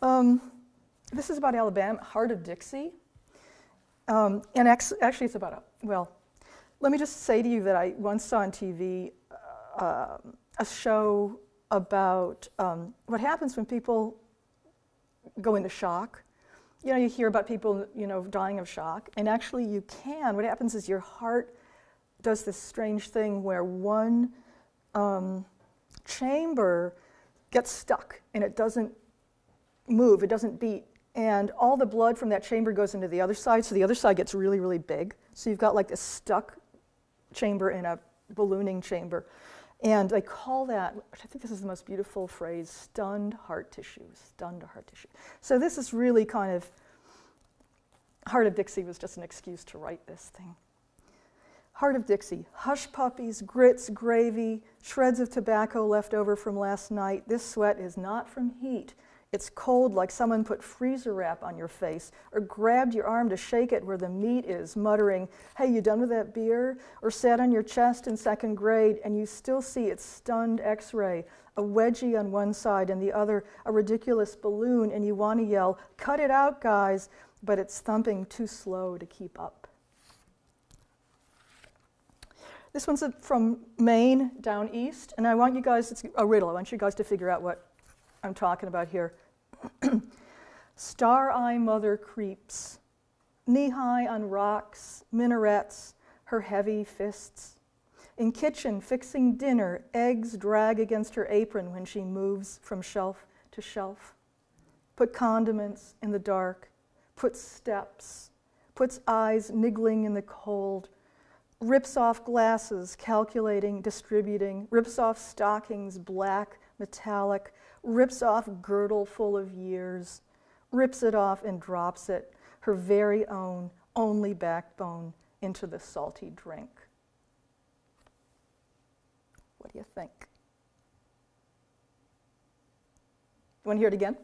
This is about Alabama, Heart of Dixie. And actually it's about let me just say to you that I once saw on TV a show about what happens when people go into shock. You know, you hear about people, dying of shock, and actually you can. What happens is your heart does this strange thing where one chamber gets stuck and it doesn't move, it doesn't beat, and all the blood from that chamber goes into the other side, so the other side gets really, really big. So you've got like this stuck chamber in a ballooning chamber. And they call that, I think this is the most beautiful phrase, stunned heart tissue, stunned heart tissue. So this is really kind of, Heart of Dixie was just an excuse to write this thing. Heart of Dixie, hush puppies, grits, gravy, shreds of tobacco left over from last night. This sweat is not from heat. It's cold like someone put freezer wrap on your face or grabbed your arm to shake it where the meat is, muttering, hey, you done with that beer? Or sat on your chest in second grade and you still see its stunned x-ray, a wedgie on one side and the other a ridiculous balloon, and you want to yell, cut it out, guys, but it's thumping too slow to keep up. This one's from Maine down east, and I want you guys, it's a riddle, I want you guys to figure out what I'm talking about here. Star-eye mother creeps, knee-high on rocks, minarets, her heavy fists. In kitchen, fixing dinner, eggs drag against her apron when she moves from shelf to shelf. Put condiments in the dark, puts steps, puts eyes niggling in the cold, rips off glasses, calculating, distributing, rips off stockings, black, metallic, rips off girdle full of years, rips it off and drops it, her very own, only backbone, into the salty drink. What do you think? You want to hear it again?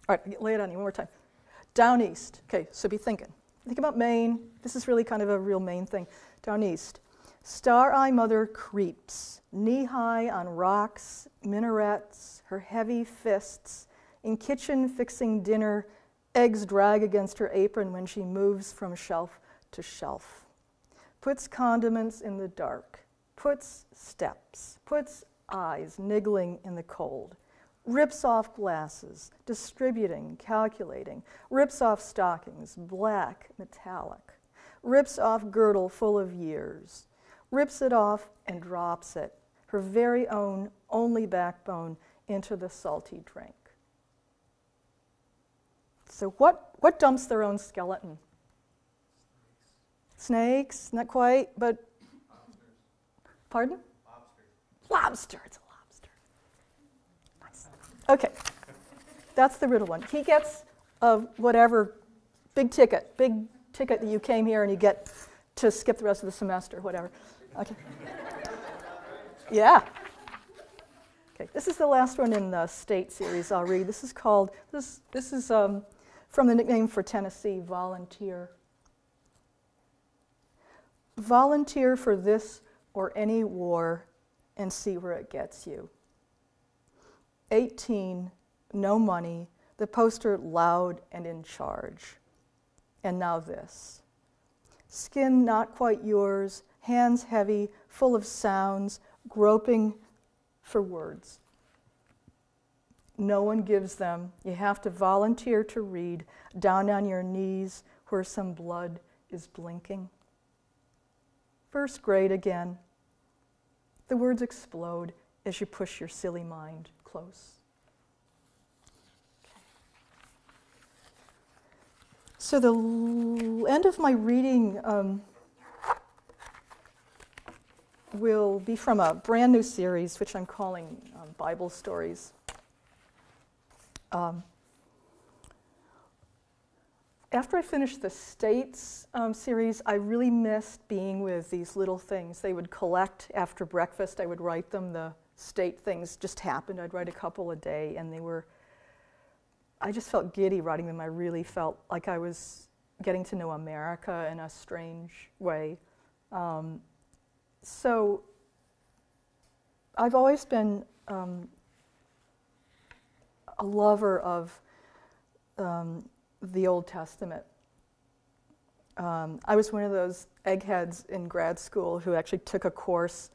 All right, lay it on you one more time. Down east. Okay, so be thinking. Think about Maine. This is really kind of a real Maine thing. Down east. Star-eye mother creeps, knee-high on rocks, minarets, her heavy fists, in kitchen fixing dinner, eggs drag against her apron when she moves from shelf to shelf. Puts condiments in the dark, puts steps, puts eyes niggling in the cold, rips off glasses, distributing, calculating, rips off stockings, black, metallic, rips off girdle full of years, rips it off and drops it, her very own, only backbone, into the salty drink. So what dumps their own skeleton? Snakes, not quite, but... Lobsters. Pardon? Lobsters. Lobster, it's a lobster. Nice. Okay, that's the riddle one. He gets whatever big ticket that you came here and you get to skip the rest of the semester, whatever. Okay. Yeah. Okay, this is the last one in the state series I'll read. This is called, this is from the nickname for Tennessee, Volunteer. Volunteer for this or any war and see where it gets you. 18, no money, the poster loud and in charge. And now this. Skin not quite yours, hands heavy, full of sounds, groping for words. No one gives them. You have to volunteer to read, down on your knees where some blood is blinking. First grade again. The words explode as you push your silly mind close. Okay. So the end of my reading will be from a brand new series, which I'm calling Bible Stories. After I finished the States series, I really missed being with these little things. They would collect after breakfast. I would write them. The state things just happened. I'd write a couple a day, and I just felt giddy writing them. I really felt like I was getting to know America in a strange way. So I've always been a lover of the Old Testament. I was one of those eggheads in grad school who actually took a course.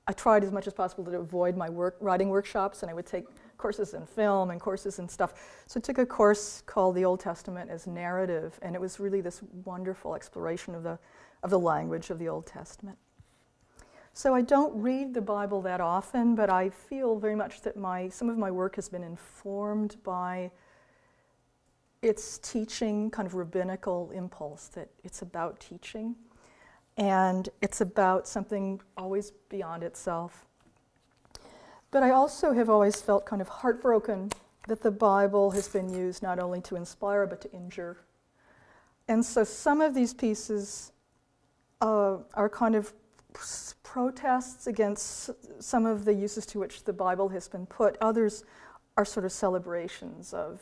I tried as much as possible to avoid my writing workshops, and I would take courses in film and courses in stuff. So I took a course called The Old Testament as Narrative, and it was really this wonderful exploration of the language of the Old Testament. So I don't read the Bible that often, but I feel very much that some of my work has been informed by its teaching, kind of rabbinical impulse, that it's about teaching, and it's about something always beyond itself. But I also have always felt kind of heartbroken that the Bible has been used not only to inspire, but to injure. And so some of these pieces are kind of protests against some of the uses to which the Bible has been put. Others are sort of celebrations of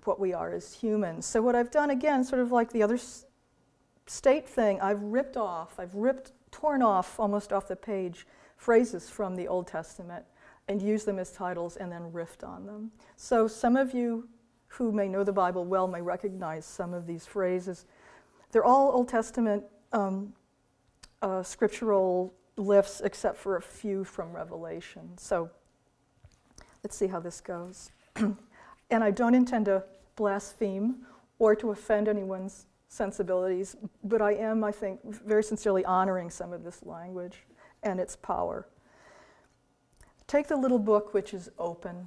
what we are as humans. So what I've done, again, sort of like the other state thing, I've torn off almost off the page phrases from the Old Testament and used them as titles and then riffed on them. So some of you who may know the Bible well may recognize some of these phrases. They're all Old Testament scriptural lifts except for a few from Revelation. So let's see how this goes. And I don't intend to blaspheme or to offend anyone's sensibilities, but I am, I think, very sincerely honoring some of this language and its power. Take the little book which is open.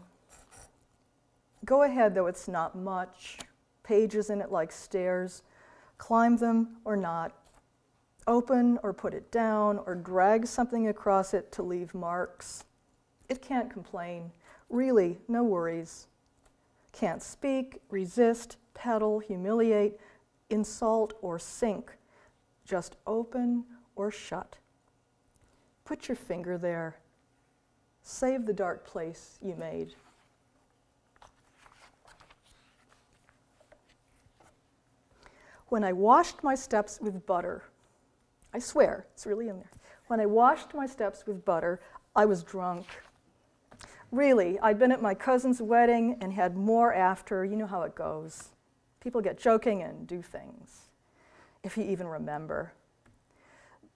Go ahead, though it's not much. Pages in it like stairs. Climb them or not. Open or put it down or drag something across it to leave marks. It can't complain. Really, no worries. Can't speak, resist, peddle, humiliate, insult, or sink. Just open or shut. Put your finger there. Save the dark place you made. When I washed my steps with butter, I swear, it's really in there. When I washed my steps with butter, I was drunk. Really, I'd been at my cousin's wedding and had more after. You know how it goes. People get joking and do things, if you even remember.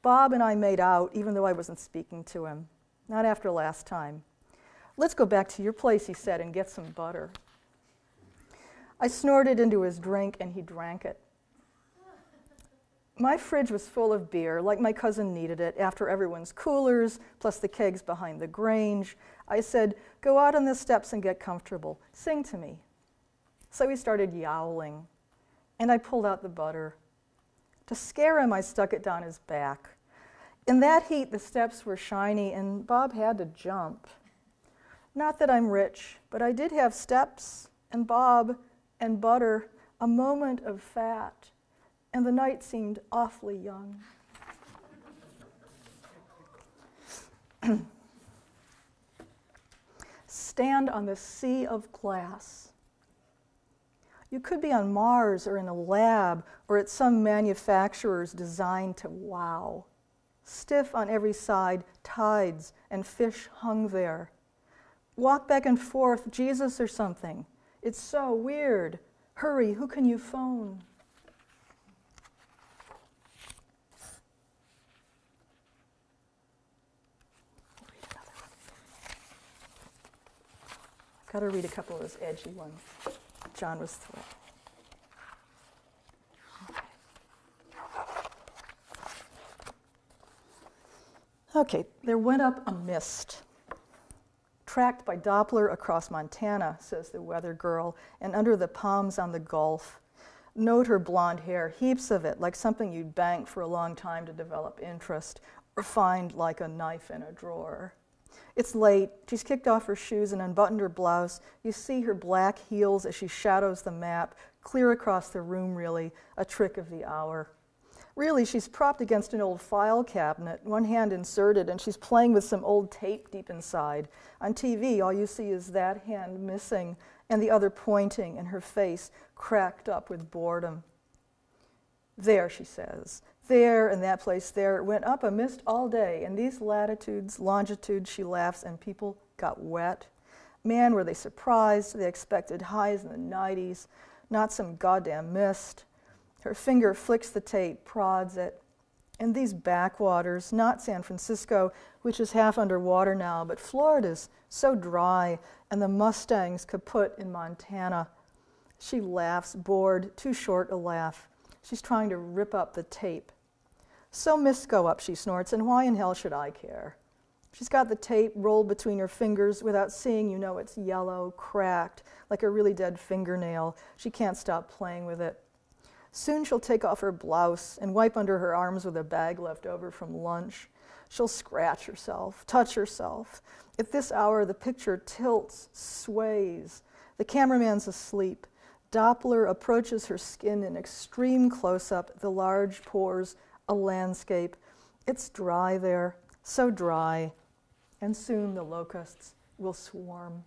Bob and I made out, even though I wasn't speaking to him. Not after last time. Let's go back to your place, he said, and get some butter. I snorted into his drink, and he drank it. My fridge was full of beer, like my cousin needed it, after everyone's coolers, plus the kegs behind the Grange. I said, go out on the steps and get comfortable. Sing to me. So he started yowling, and I pulled out the butter. To scare him, I stuck it down his back. In that heat, the steps were shiny, and Bob had to jump. Not that I'm rich, but I did have steps, and Bob, and butter, a moment of fat. And the night seemed awfully young. Stand on the sea of glass. You could be on Mars or in a lab or at some manufacturer's designed to wow. Stiff on every side, tides and fish hung there. Walk back and forth, Jesus or something. It's so weird. Hurry, who can you phone? Got to read a couple of those edgy ones. John was thrilled. Okay, there went up a mist, tracked by Doppler across Montana, says the weather girl, and under the palms on the Gulf. Note her blonde hair, heaps of it, like something you'd bank for a long time to develop interest, or find like a knife in a drawer. It's late. She's kicked off her shoes and unbuttoned her blouse. You see her black heels as she shadows the map, clear across the room, really, a trick of the hour. Really, she's propped against an old file cabinet, one hand inserted, and she's playing with some old tape deep inside. On TV, all you see is that hand missing and the other pointing, and her face cracked up with boredom. There, she says. There, in that place there, it went up a mist all day. In these latitudes, longitudes, she laughs, and people got wet. Man, were they surprised. They expected highs in the 90s, not some goddamn mist. Her finger flicks the tape, prods it. In these backwaters, not San Francisco, which is half underwater now, but Florida's so dry, and the Mustangs kaput in Montana. She laughs, bored, too short a laugh. She's trying to rip up the tape. So mists go up, she snorts, and why in hell should I care? She's got the tape rolled between her fingers. Without seeing, you know it's yellow, cracked, like a really dead fingernail. She can't stop playing with it. Soon she'll take off her blouse and wipe under her arms with a bag left over from lunch. She'll scratch herself, touch herself. At this hour, the picture tilts, sways. The cameraman's asleep. Doppler approaches her skin in extreme close-up, the large pores, a landscape. It's dry there, so dry, and soon the locusts will swarm.